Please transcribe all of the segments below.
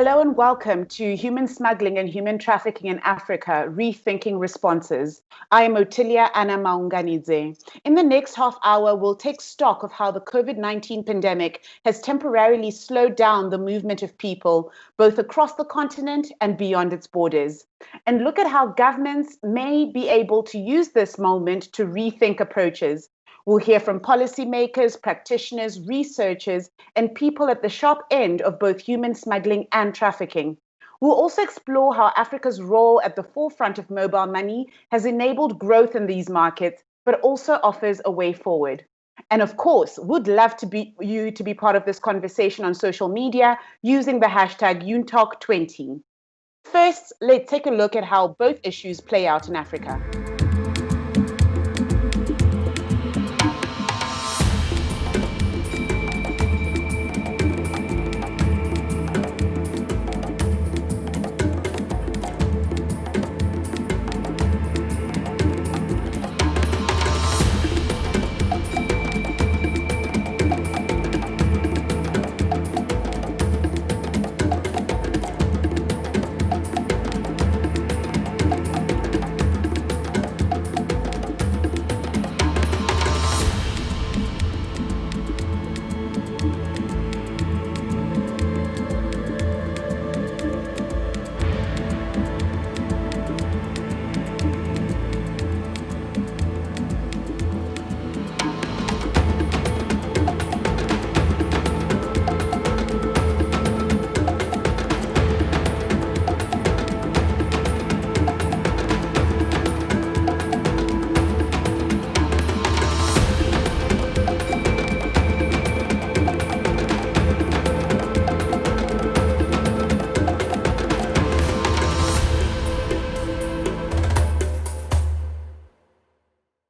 Hello and welcome to Human Smuggling and Human Trafficking in Africa, Rethinking Responses. I am Otilia Anna Maunganidze. In the next half hour, we'll take stock of how the COVID-19 pandemic has temporarily slowed down the movement of people, both across the continent and beyond its borders, and look at how governments may be able to use this moment to rethink approaches. We'll hear from policymakers, practitioners, researchers, and people at the sharp end of both human smuggling and trafficking. We'll also explore how Africa's role at the forefront of mobile money has enabled growth in these markets, but also offers a way forward. And of course, would love you to be part of this conversation on social media using the hashtag UNTalk20. First, let's take a look at how both issues play out in Africa.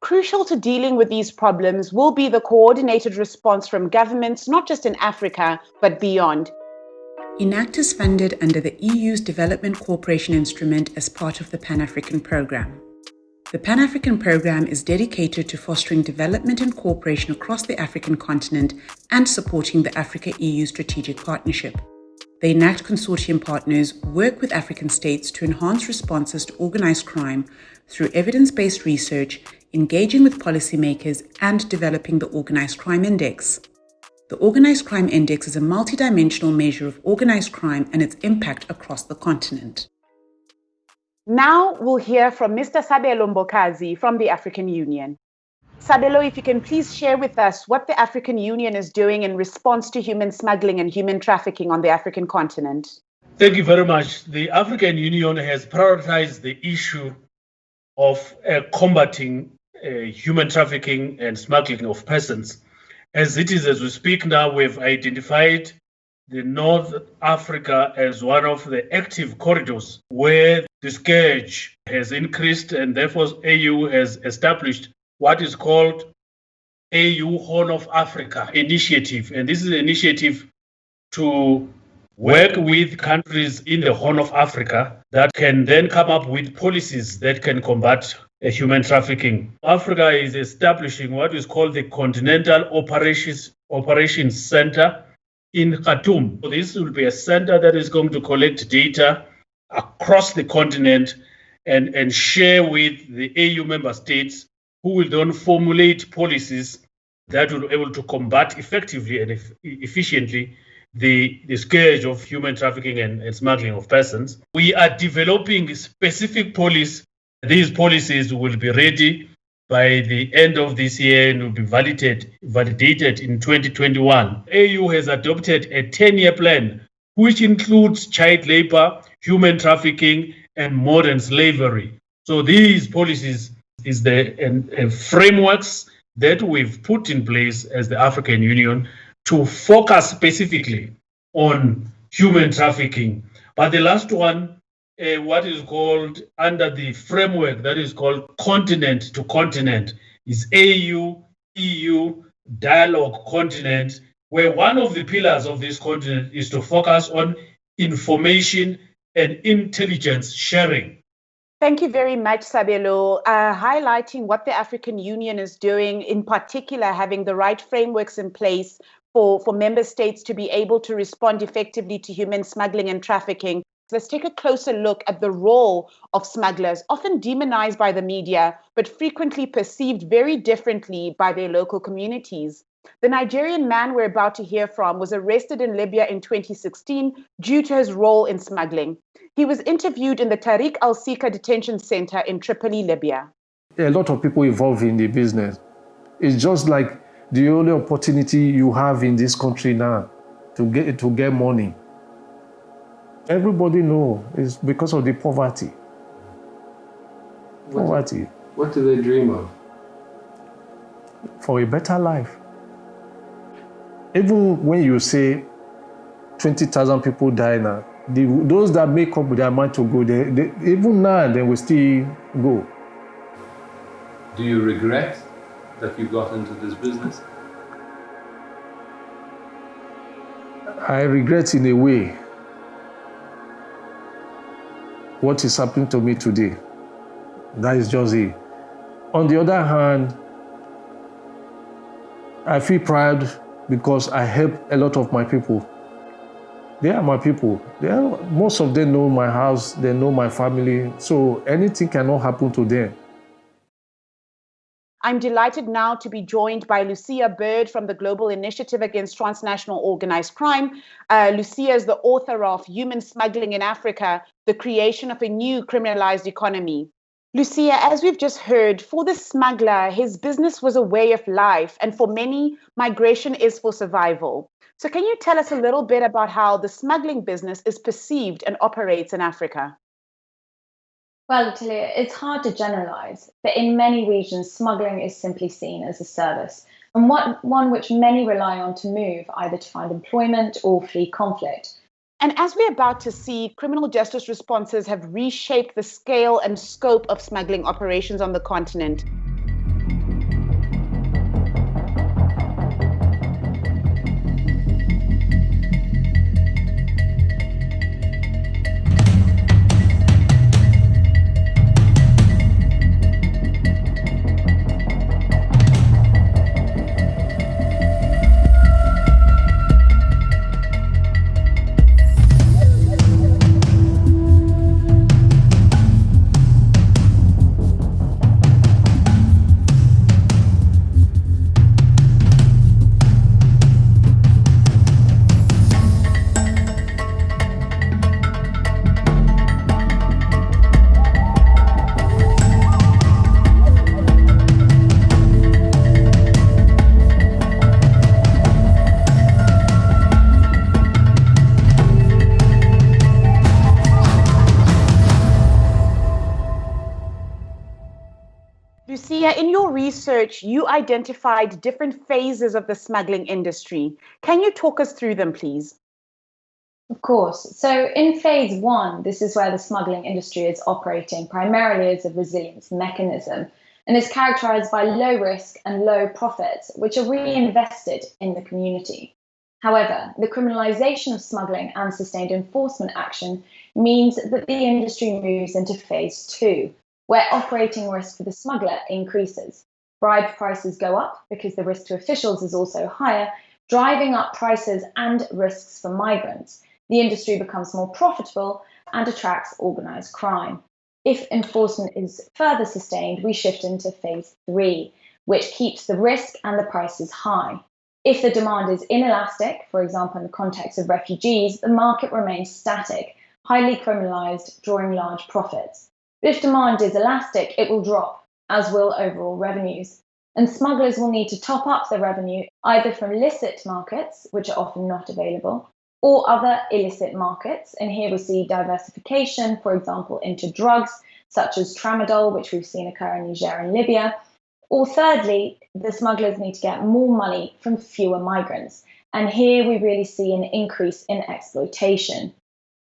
Crucial to dealing with these problems will be the coordinated response from governments, not just in Africa, but beyond. ENACT is funded under the EU's Development Cooperation Instrument as part of the Pan-African Programme. The Pan-African Programme is dedicated to fostering development and cooperation across the African continent and supporting the Africa-EU strategic partnership. The ENACT consortium partners work with African states to enhance responses to organised crime through evidence-based research, engaging with policymakers, and developing the Organised Crime Index. The Organised Crime Index is a multidimensional measure of organised crime and its impact across the continent. Now we'll hear from Mr. Sabelo Mbokazi from the African Union. Sabelo, if you can please share with us what the African Union is doing in response to human smuggling and human trafficking on the African continent. Thank you very much. The African Union has prioritized the issue of combating human trafficking and smuggling of persons. As it is, as we speak now, we've identified the North Africa as one of the active corridors where the scourge has increased, and therefore AU has established what is called AU Horn of Africa initiative. And this is an initiative to work with countries in the Horn of Africa that can then come up with policies that can combat human trafficking. Africa is establishing what is called the Continental Operations Center in Khartoum. So this will be a center that is going to collect data across the continent and share with the AU member states, who will then formulate policies that will be able to combat effectively and efficiently the scourge of human trafficking and smuggling of persons. We are developing specific policies. These policies will be ready by the end of this year and will be validated in 2021. AU has adopted a 10-year plan, which includes child labor, human trafficking, and modern slavery. So these policies is the frameworks that we've put in place as the African Union to focus specifically on human trafficking. But the last one, what is called under the framework that is called continent to continent, is AU-EU dialogue continent, where one of the pillars of this continent is to focus on information and intelligence sharing. Thank you very much, Sabelo. Highlighting what the African Union is doing, in particular having the right frameworks in place for member states to be able to respond effectively to human smuggling and trafficking. Let's take a closer look at the role of smugglers, often demonized by the media, but frequently perceived very differently by their local communities. The Nigerian man we're about to hear from was arrested in Libya in 2016 due to his role in smuggling. He was interviewed in the Tariq al-Sika detention center in Tripoli, Libya. A lot of people involved in the business. It's just like the only opportunity you have in this country now to get money. Everybody knows it's because of the poverty. Poverty. What do they dream of? For a better life. Even when you say 20,000 people die now, those that make up their mind to go, they even now they will still go. Do you regret that you got into this business? I regret in a way what is happening to me today. That is just it. On the other hand, I feel proud because I help a lot of my people. They are my people. Most of them know my house, they know my family, so anything cannot happen to them. I'm delighted now to be joined by Lucia Bird from the Global Initiative Against Transnational Organized Crime. Lucia is the author of Human Smuggling in Africa, the Creation of a New Criminalized Economy. Lucia, as we've just heard, for the smuggler, his business was a way of life, and for many, migration is for survival. So can you tell us a little bit about how the smuggling business is perceived and operates in Africa? Well, Talia, it's hard to generalize, but in many regions, smuggling is simply seen as a service, and one which many rely on to move, either to find employment or flee conflict. And as we're about to see, criminal justice responses have reshaped the scale and scope of smuggling operations on the continent. Lucia, in your research, you identified different phases of the smuggling industry. Can you talk us through them, please? Of course. So in phase one, this is where the smuggling industry is operating primarily as a resilience mechanism and is characterized by low risk and low profits, which are reinvested in the community. However, the criminalization of smuggling and sustained enforcement action means that the industry moves into phase two, where operating risk for the smuggler increases. Bribe prices go up because the risk to officials is also higher, driving up prices and risks for migrants. The industry becomes more profitable and attracts organized crime. If enforcement is further sustained, we shift into phase three, which keeps the risk and the prices high. If the demand is inelastic, for example, in the context of refugees, the market remains static, highly criminalized, drawing large profits. But if demand is elastic, it will drop, as will overall revenues. And smugglers will need to top up their revenue either from licit markets, which are often not available, or other illicit markets. And here we see diversification, for example, into drugs, such as tramadol, which we've seen occur in Niger and Libya. Or thirdly, the smugglers need to get more money from fewer migrants. And here we really see an increase in exploitation.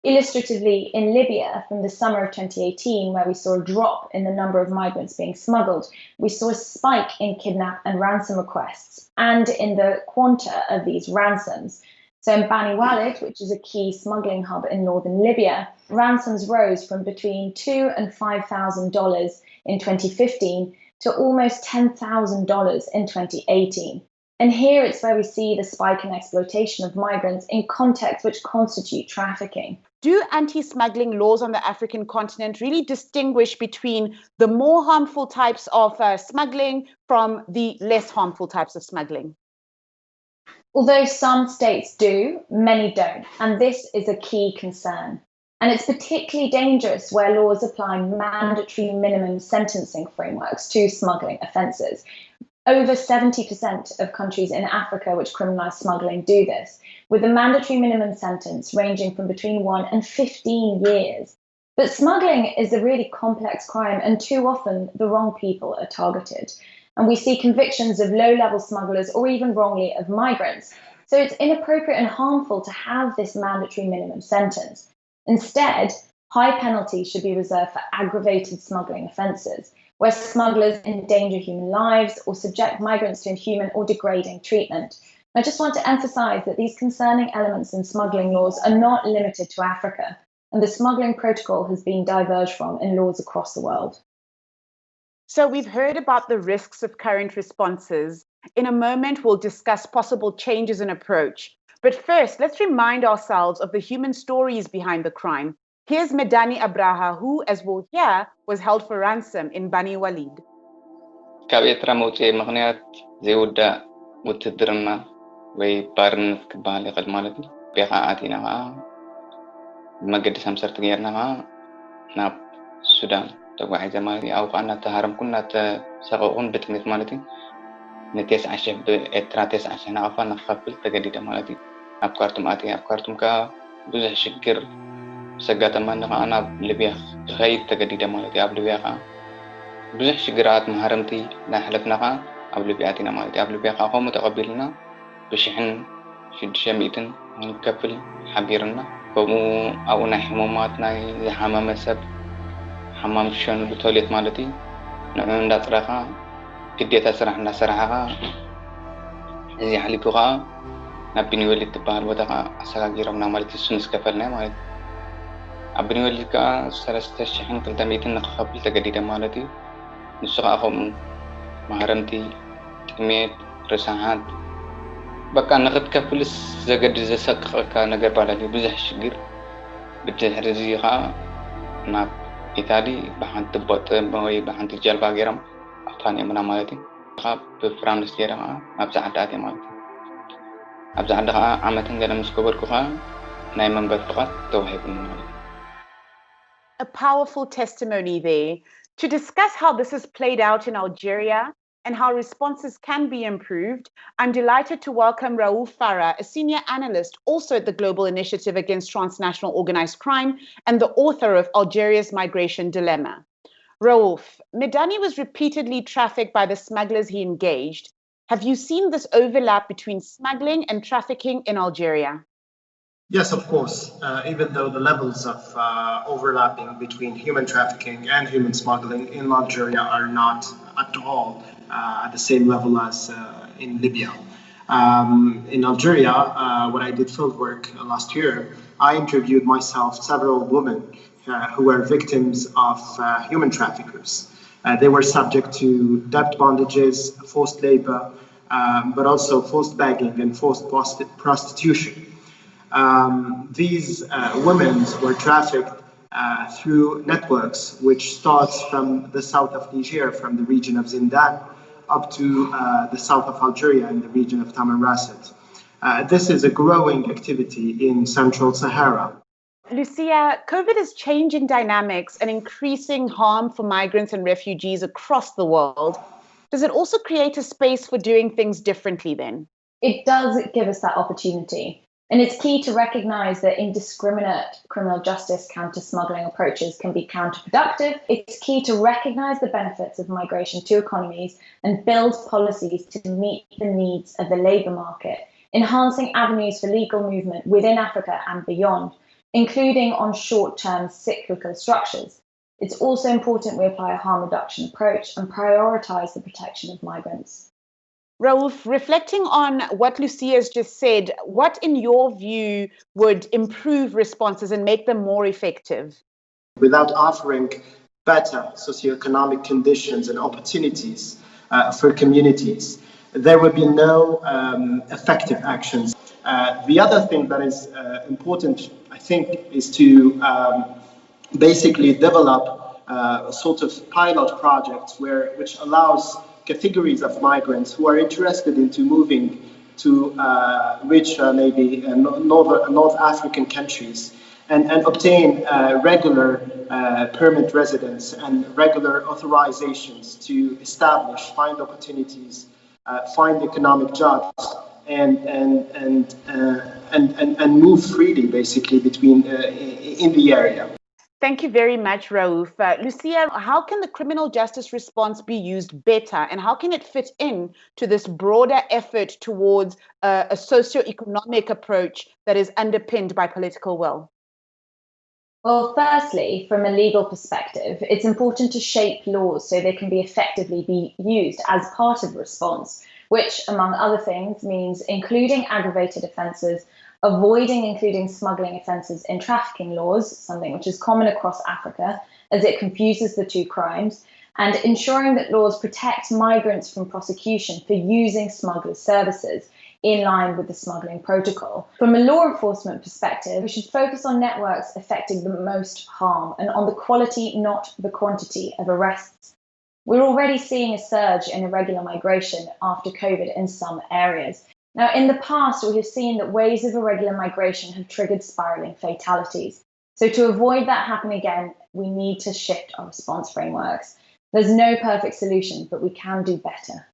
Illustratively, in Libya, from the summer of 2018, where we saw a drop in the number of migrants being smuggled, we saw a spike in kidnap and ransom requests and in the quanta of these ransoms. So in Bani Walid, which is a key smuggling hub in northern Libya, ransoms rose from between $2,000 and $5,000 in 2015 to almost $10,000 in 2018. And here it's where we see the spike in exploitation of migrants in contexts which constitute trafficking. Do anti-smuggling laws on the African continent really distinguish between the more harmful types of smuggling from the less harmful types of smuggling? Although some states do, many don't, and this is a key concern. And it's particularly dangerous where laws apply mandatory minimum sentencing frameworks to smuggling offences. Over 70% of countries in Africa which criminalise smuggling do this, with a mandatory minimum sentence ranging from between 1 and 15 years. But smuggling is a really complex crime, and too often the wrong people are targeted. And we see convictions of low-level smugglers or even wrongly of migrants. So it's inappropriate and harmful to have this mandatory minimum sentence. Instead, high penalties should be reserved for aggravated smuggling offences, where smugglers endanger human lives or subject migrants to inhuman or degrading treatment. I just want to emphasise that these concerning elements in smuggling laws are not limited to Africa, and the smuggling protocol has been diverged from in laws across the world. So we've heard about the risks of current responses. In a moment, we'll discuss possible changes in approach. But first, let's remind ourselves of the human stories behind the crime. Here's Medani Abraha, who, as we'll hear, was held for ransom in Bani Walid. ካብ ኤርትራ መውፅኤ ምክንያት ዘይውዳእ ውትድርና ወይ ባርነት ክበሃል ይኽእል ማለት እዩ ቤኻ ኣቲና ከዓ ብመገዲ ሰምሰርት ጌርና ከዓ ናብ ሱዳን ተጓሒዘ ማለት እዩ ኣብኡ ከዓ እናተሃረምኩን እናተሰቐቕኩን ብጥሜት ማለት እዩ ን9,000 ብኤርትራ 9,000 ናቕፋ ንክኸፍል ተገዲደ ማለት እዩ ኣብ ካርቱም ኣትየ ኣብ ካርቱም ከዓ ብዙሕ ሽግር ሰጋጠመኒ ከዓ ናብ ሊብያ ክኸይድ ተገዲደ ማለት እዩ ኣብ ሊብያ ከዓ ብዙሕ ሽግራት መሃረምቲ እናሕለፍና ከዓ ኣብ ሊብያ ኣቲና ማለት እዩ ኣብ ሊብያ ከዓ ከምኡ ተቐቢልና ብ1,600 ንከፍል ሓቢርና ከምኡ ኣብኡ ናይ ሕሙማት ናይ ዝሓመመ ሰብ ሓማም ክሸንሉ ቶሌት ማለት እዩ ንዑ እንዳፅረኻ ግዴታ ስራሕ እናሰርሐ ከዓ እዚ ሓሊፉ ከዓ ናብ በኒ ወሊድ ትበሃል ቦታ ከዓ ኣሰጋጊሮምና ማለት እዩ እሱን ዝከፈልና ማለት እዩ ኣብ በኒ ወሊድ ከዓ 3,200 ንክኸፍል ተገዲደ ማለት እዩ ንሱ ከዓ ከምኡ ማህረምቲ ጥሜት ርስሓት በቃ ንክትከፍልስ ዘገድድ ዘሰቅቐካ ነገር ባላሊ ብዙሕ ሽግር ብድሕሪ እዚ ከዓ ናብ ኢታሊ ብሓንቲ ቦጥ ወይ ብሓንቲ ጀልባ ገይሮም ኣፋን የምና ማለት እዩ ካብ ብፍራንስ ጌረ ከዓ ኣብዛ ዓዲ ኣትየ ማለት እዩ ኣብዛ ዓዲ ከዓ ዓመትን ገለ ምስ ገበርኩ ከዓ ናይ መንበሪ ፍቃድ ተዋሂቡኒ ማለት እዩ A powerful testimony there. To discuss how this has played out in Algeria and how responses can be improved, I'm delighted to welcome Raouf Farah, a senior analyst also at the Global Initiative Against Transnational Organized Crime and the author of Algeria's Migration Dilemma. Raouf, Medani was repeatedly trafficked by the smugglers he engaged. Have you seen this overlap between smuggling and trafficking in Algeria? Yes, of course, even though the levels of overlapping between human trafficking and human smuggling in Algeria are not at all at the same level as in Libya. In Algeria, when I did field work last year, I interviewed myself several women who were victims of human traffickers. They were subject to debt bondages, forced labor, but also forced begging and forced prostitution. These women were trafficked through networks which starts from the south of Niger, from the region of Zindan, up to the south of Algeria in the region of Tamanrasset. This is a growing activity in Central Sahara. Lucia, COVID is changing dynamics and increasing harm for migrants and refugees across the world. Does it also create a space for doing things differently then? It does give us that opportunity. And it's key to recognise that indiscriminate criminal justice counter-smuggling approaches can be counterproductive. It's key to recognise the benefits of migration to economies and build policies to meet the needs of the labour market, enhancing avenues for legal movement within Africa and beyond, including on short-term cyclical structures. It's also important we apply a harm reduction approach and prioritise the protection of migrants. Raouf, reflecting on what Lucia has just said, what in your view would improve responses and make them more effective? Without offering better socioeconomic conditions and opportunities for communities, there will be no effective actions. The other thing that is important, I think, is to basically develop a sort of pilot project which allows categories of migrants who are interested into moving to rich, maybe North African countries and obtain regular permanent residence and regular authorizations to establish, find opportunities, find economic jobs, and move freely, basically, between in the area. Thank you very much, Raouf. Lucia, how can the criminal justice response be used better, and how can it fit in to this broader effort towards a socio-economic approach that is underpinned by political will? Well, firstly, from a legal perspective, it's important to shape laws so they can be effectively be used as part of the response, which, among other things, means including aggravated offences, avoiding including smuggling offences in trafficking laws, something which is common across Africa, as it confuses the two crimes, and ensuring that laws protect migrants from prosecution for using smugglers' services in line with the smuggling protocol. From a law enforcement perspective, we should focus on networks affecting the most harm and on the quality, not the quantity, of arrests. We're already seeing a surge in irregular migration after COVID in some areas. Now, in the past, we have seen that waves of irregular migration have triggered spiralling fatalities. So to avoid that happening again, we need to shift our response frameworks. There's no perfect solution, but we can do better.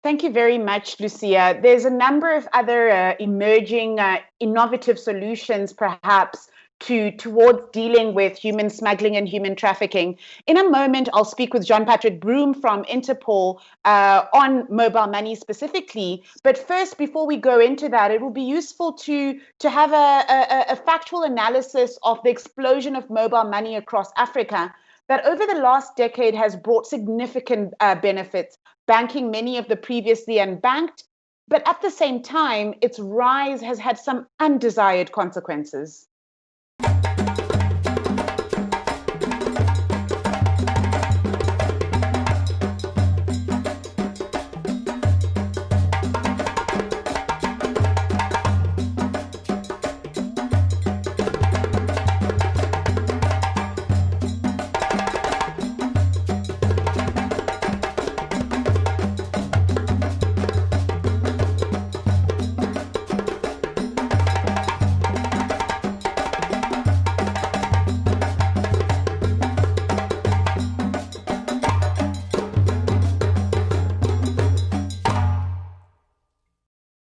Thank you very much, Lucia. There's a number of other emerging innovative solutions, perhaps, towards dealing with human smuggling and human trafficking. In a moment, I'll speak with Jean-Patrick Broom from Interpol on mobile money specifically. But first, before we go into that, it will be useful to have a factual analysis of the explosion of mobile money across Africa that over the last decade has brought significant benefits, banking many of the previously unbanked, but at the same time, its rise has had some undesired consequences.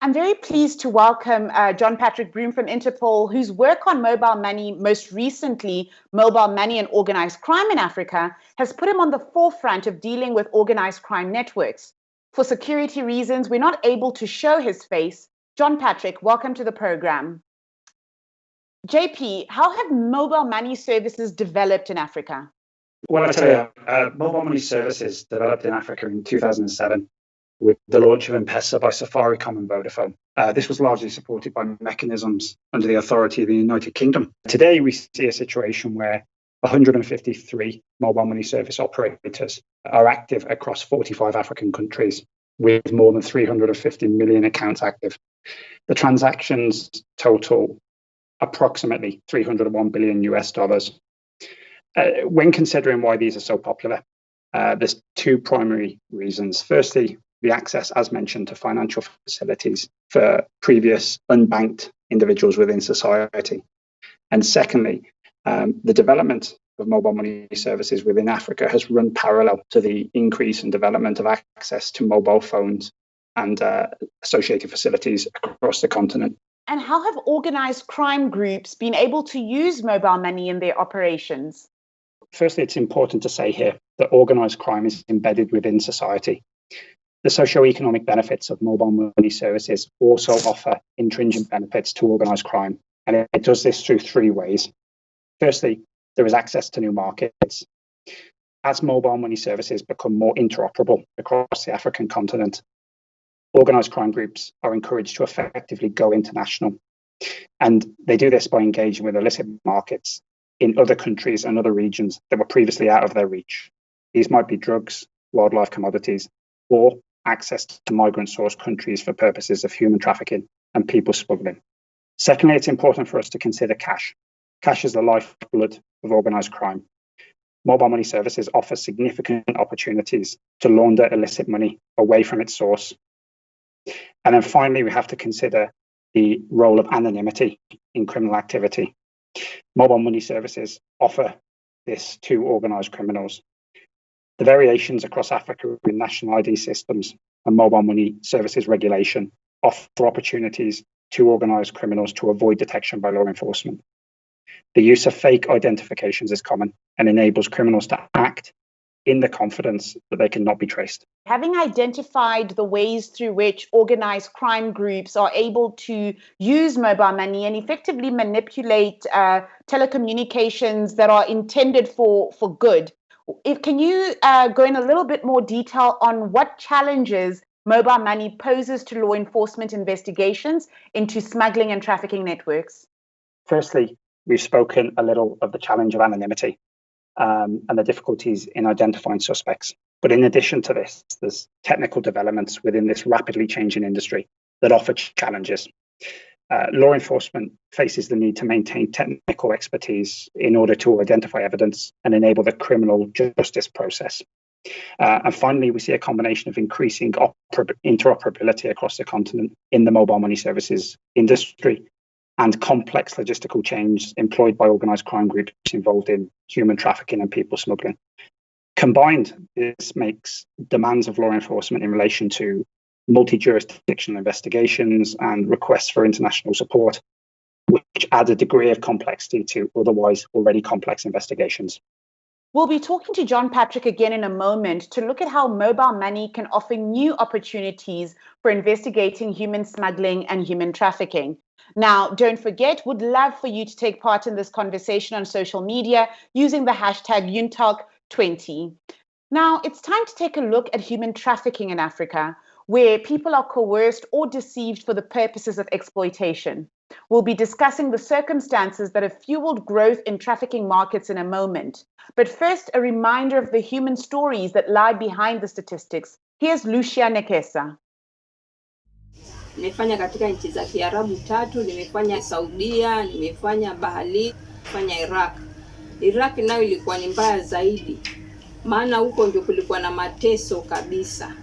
I'm very pleased to welcome Jean-Patrick Broom from Interpol, whose work on mobile money, most recently mobile money and organized crime in Africa, has put him on the forefront of dealing with organized crime networks. For security reasons, we're not able to show his face. Jean-Patrick, welcome to the program. JP, how have mobile money services developed in Africa? Well, I tell you, mobile money services developed in Africa in 2007. With the launch of M-Pesa by Safaricom and Vodafone. This was largely supported by mechanisms under the authority of the United Kingdom. Today, we see a situation where 153 mobile money service operators are active across 45 African countries, with more than 350 million accounts active. The transactions total approximately $301 billion US. When considering why these are so popular, there's two primary reasons. Firstly, the access, as mentioned, to financial facilities for previous unbanked individuals within society. And secondly, the development of mobile money services within Africa has run parallel to the increase in development of access to mobile phones and associated facilities across the continent. And how have organized crime groups been able to use mobile money in their operations? Firstly, it's important to say here that organized crime is embedded within society. The socio-economic benefits of mobile money services also offer intrinsic benefits to organised crime, and it does this through three ways. Firstly, there is access to new markets. As mobile money services become more interoperable across the African continent, organised crime groups are encouraged to effectively go international. And they do this by engaging with illicit markets in other countries and other regions that were previously out of their reach. These might be drugs, wildlife commodities, or access to migrant source countries for purposes of human trafficking and people smuggling. Secondly, it's important for us to consider cash. Cash is the lifeblood of organised crime. Mobile money services offer significant opportunities to launder illicit money away from its source. And then finally, we have to consider the role of anonymity in criminal activity. Mobile money services offer this to organised criminals. The variations across Africa in national ID systems and mobile money services regulation offer opportunities to organised criminals to avoid detection by law enforcement. The use of fake identifications is common and enables criminals to act in the confidence that they cannot be traced. Having identified the ways through which organized crime groups are able to use mobile money and effectively manipulate telecommunications that are intended for good, can you go in a little bit more detail on what challenges mobile money poses to law enforcement investigations into smuggling and trafficking networks? Firstly, we've spoken a little of the challenge of anonymity and the difficulties in identifying suspects. But in addition to this, there's technical developments within this rapidly changing industry that offer challenges. Law enforcement faces the need to maintain technical expertise in order to identify evidence and enable the criminal justice process. And finally, we see a combination of increasing interoperability across the continent in the mobile money services industry and complex logistical chains employed by organised crime groups involved in human trafficking and people smuggling. Combined, this makes demands of law enforcement in relation to multi-jurisdictional investigations and requests for international support, which add a degree of complexity to otherwise already complex investigations. We'll be talking to John Patrick again in a moment to look at how mobile money can offer new opportunities for investigating human smuggling and human trafficking. Now, don't forget, would love for you to take part in this conversation on social media using the hashtag UNTALK20. Now, it's time to take a look at human trafficking in Africa, where people are coerced or deceived for the purposes of exploitation. We'll be discussing the circumstances that have fueled growth in trafficking markets in a moment. But first, a reminder of the human stories that lie behind the statistics. Here's Lucia Nekesa. Nimefanya katika nchi za Kiarabu 3, nimefanya Saudia, nimefanya Bahrain, nimefanya Iraq. Iraq nayo ilikuwa ni mbaya zaidi. Maana huko ndio kulikuwa na mateso kabisa.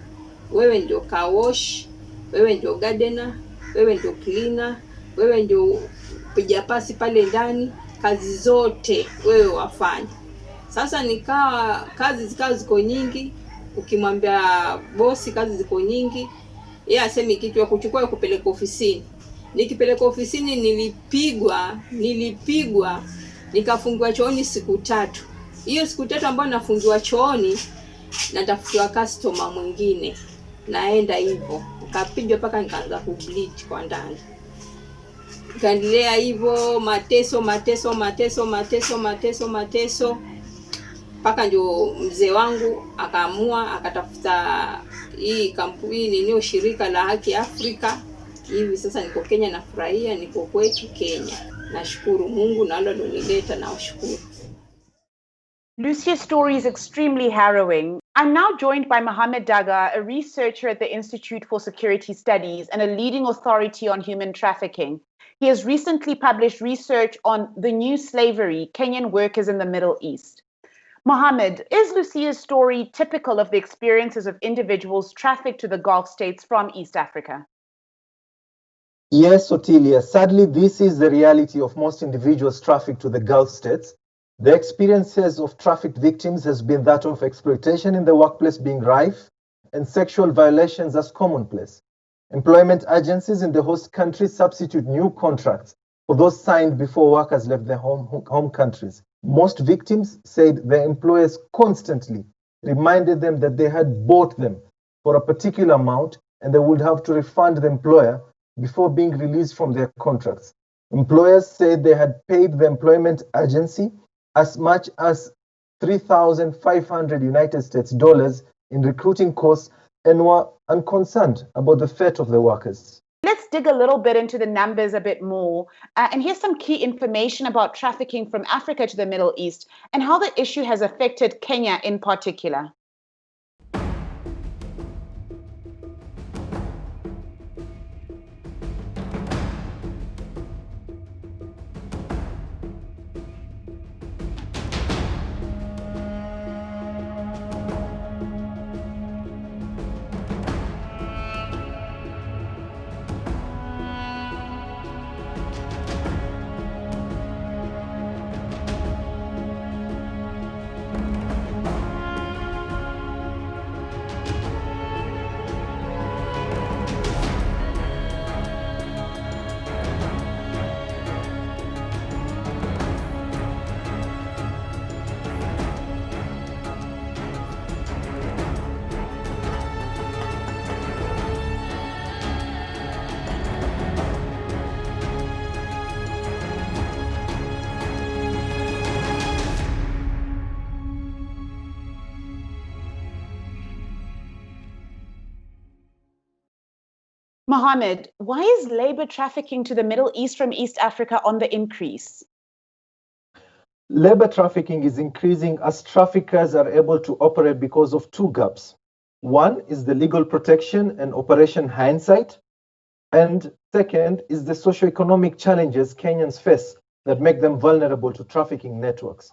Wewe ndio car wash, wewe ndio gardener, wewe ndio cleaner, wewe ndio piga pasi pale ndani, kazi zote wewe wafanya. Sasa nikawa kazi ziko nyingi, ukimwambia bosi kazi ziko nyingi, yeye asemi kitu ya kuchukua kupeleka ofisini. Nikipeleka ofisini nilipigwa, nikafungiwa chooni siku 3. Hiyo siku 3 ambayo nafungiwa chooni, natafutiwa customer mwingine. Naenda hivyo, nikapigwa mpaka nikaanza kubleed kwa ndani. Kaendelea hivyo mateso mpaka ndio mzee wangu akaamua akatafuta hii kampuni nini shirika la Haki Afrika. Hivi sasa niko Kenya, nafurahia niko kwetu Kenya. Nashukuru Mungu na Allah alionileta, na washukuru. Lucia's story is extremely harrowing. I'm now joined by Mohammed Daga, a researcher at the Institute for Security Studies and a leading authority on human trafficking. He has recently published research on the new slavery, Kenyan workers in the Middle East. Mohammed, is Lucia's story typical of the experiences of individuals trafficked to the Gulf states from East Africa? Yes, Otilia. Sadly, this is the reality of most individuals trafficked to the Gulf states. The experiences of trafficked victims has been that of exploitation in the workplace being rife and sexual violations as commonplace. Employment agencies in the host countries substitute new contracts for those signed before workers left their home countries. Most victims said their employers constantly reminded them that they had bought them for a particular amount and they would have to refund the employer before being released from their contracts. Employers said they had paid the employment agency as much as $3,500 United States dollars in recruiting costs and were unconcerned about the fate of the workers. Let's dig a little bit into the numbers a bit more. And here's some key information about trafficking from Africa to the Middle East and how the issue has affected Kenya in particular. Mohammed, why is labor trafficking to the Middle East from East Africa on the increase? Labor trafficking is increasing as traffickers are able to operate because of two gaps. One is the legal protection and operation hindsight. And second is the socioeconomic challenges Kenyans face that make them vulnerable to trafficking networks.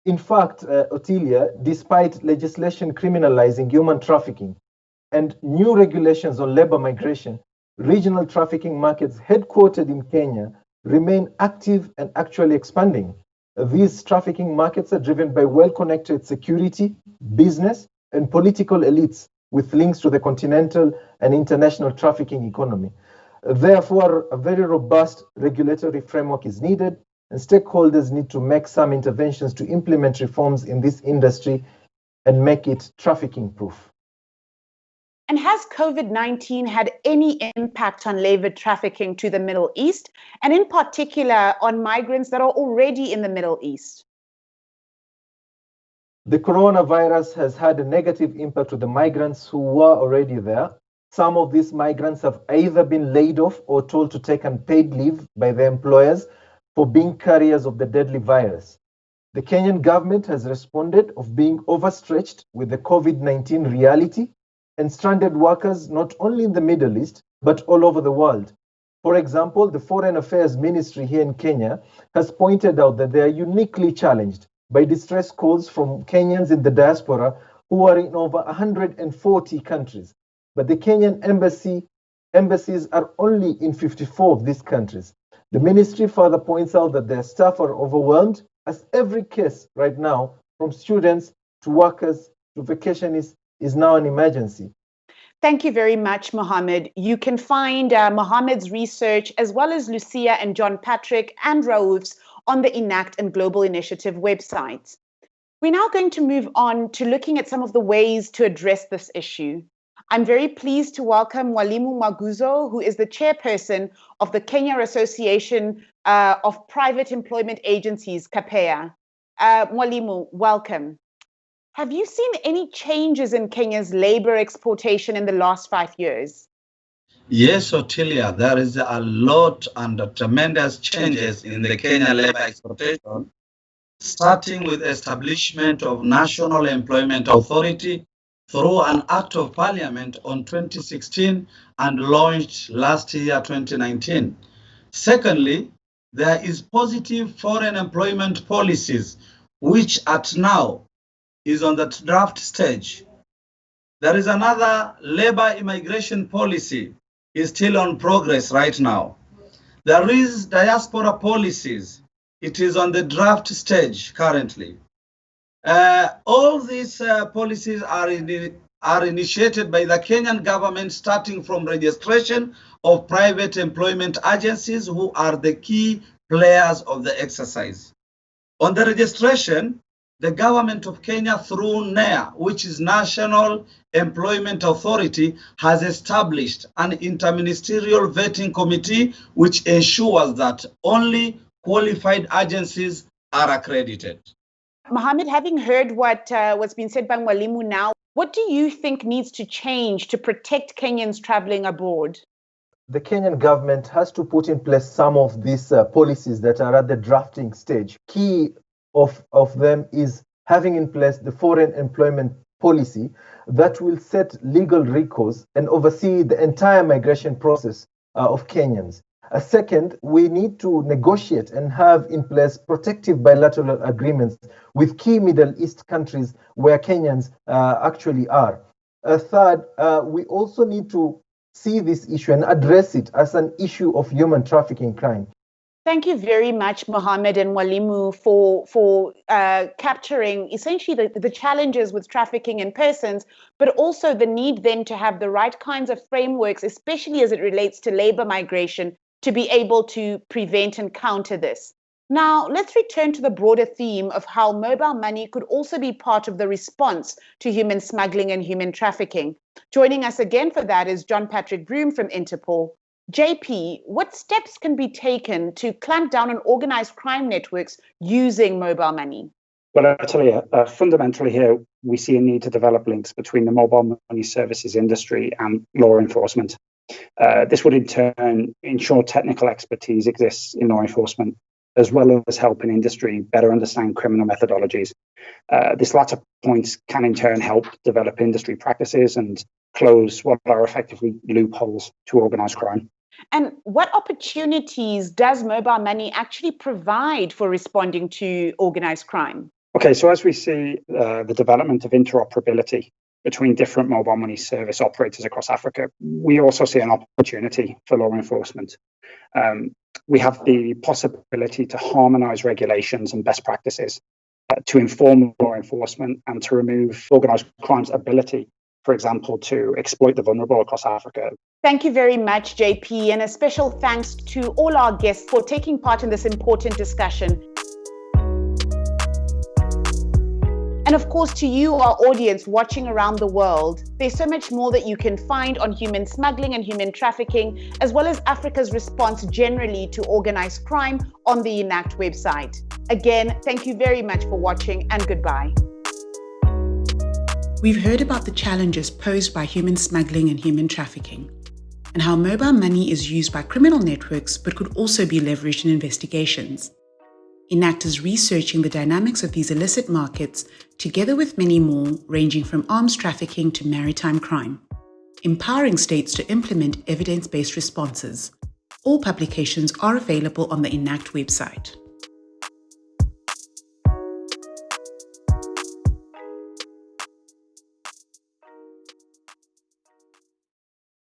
In fact, Otilia, despite legislation criminalizing human trafficking and new regulations on labor migration, regional trafficking markets headquartered in Kenya remain active and actually expanding. These trafficking markets are driven by well-connected security, business, and political elites with links to the continental and international trafficking economy. Therefore, a very robust regulatory framework is needed, and stakeholders need to make some interventions to implement reforms in this industry and make it trafficking-proof. And has COVID-19 had any impact on labor trafficking to the Middle East, and in particular on migrants that are already in the Middle East? The coronavirus has had a negative impact to the migrants who were already there. Some of these migrants have either been laid off or told to take unpaid leave by their employers for being carriers of the deadly virus. The Kenyan government has responded of being overstretched with the COVID-19 reality and stranded workers not only in the Middle East, but all over the world. For example, the Foreign Affairs Ministry here in Kenya has pointed out that they are uniquely challenged by distress calls from Kenyans in the diaspora who are in over 140 countries. But the Kenyan embassies are only in 54 of these countries. The ministry further points out that their staff are overwhelmed, as every case right now, from students to workers to vacationists, is now an emergency. Thank you very much, Mohammed. You can find Mohammed's research as well as Lucia and John Patrick and Raouf's on the ENACT and Global Initiative websites. We're now going to move on to looking at some of the ways to address this issue. I'm very pleased to welcome Mwalimu Maguzo, who is the chairperson of the Kenya Association of Private Employment Agencies, KAPEA. Mwalimu, welcome. Have you seen any changes in Kenya's labor exportation in the last 5 years? Yes, Otilia, there is a lot and tremendous changes in the Kenya labor exportation, starting with establishment of National Employment Authority through an Act of Parliament on 2016 and launched last year, 2019. Secondly, there is positive foreign employment policies, which at now is on the draft stage. There is another labor immigration policy, is still on progress right now. There is diaspora policies. It is on the draft stage currently. All these policies are initiated by the Kenyan government, starting from registration of private employment agencies, who are the key players of the exercise. On the registration, the government of Kenya, through NEA, which is National Employment Authority, has established an interministerial vetting committee which ensures that only qualified agencies are accredited. Mohammed, having heard what's been said by Mwalimu now, what do you think needs to change to protect Kenyans traveling abroad? The Kenyan government has to put in place some of these policies that are at the drafting stage. Key of them is having in place the foreign employment policy that will set legal recourse and oversee the entire migration process of Kenyans. Second, we need to negotiate and have in place protective bilateral agreements with key Middle East countries where Kenyans actually are. Third, we also need to see this issue and address it as an issue of human trafficking crime. Thank you very much, Mohammed and Mwalimu, for capturing essentially the challenges with trafficking in persons, but also the need then to have the right kinds of frameworks, especially as it relates to labor migration, to be able to prevent and counter this. Now, let's return to the broader theme of how mobile money could also be part of the response to human smuggling and human trafficking. Joining us again for that is John Patrick Broom from Interpol. JP, what steps can be taken to clamp down on organized crime networks using mobile money? Well, I tell you, fundamentally here, we see a need to develop links between the mobile money services industry and law enforcement. This would in turn ensure technical expertise exists in law enforcement, as well as helping industry better understand criminal methodologies. This latter point can in turn help develop industry practices and close what are effectively loopholes to organised crime. And what opportunities does mobile money actually provide for responding to organised crime? Okay, so as we see the development of interoperability between different mobile money service operators across Africa, we also see an opportunity for law enforcement. We have the possibility to harmonise regulations and best practices to inform law enforcement and to remove organised crime's ability, for example, to exploit the vulnerable across Africa. Thank you very much, JP, and a special thanks to all our guests for taking part in this important discussion. And of course, to you, our audience watching around the world, there's so much more that you can find on human smuggling and human trafficking, as well as Africa's response generally to organised crime on the ENACT website. Again, thank you very much for watching, and goodbye. We've heard about the challenges posed by human smuggling and human trafficking, and how mobile money is used by criminal networks but could also be leveraged in investigations. ENACT is researching the dynamics of these illicit markets, together with many more, ranging from arms trafficking to maritime crime, empowering states to implement evidence-based responses. All publications are available on the ENACT website.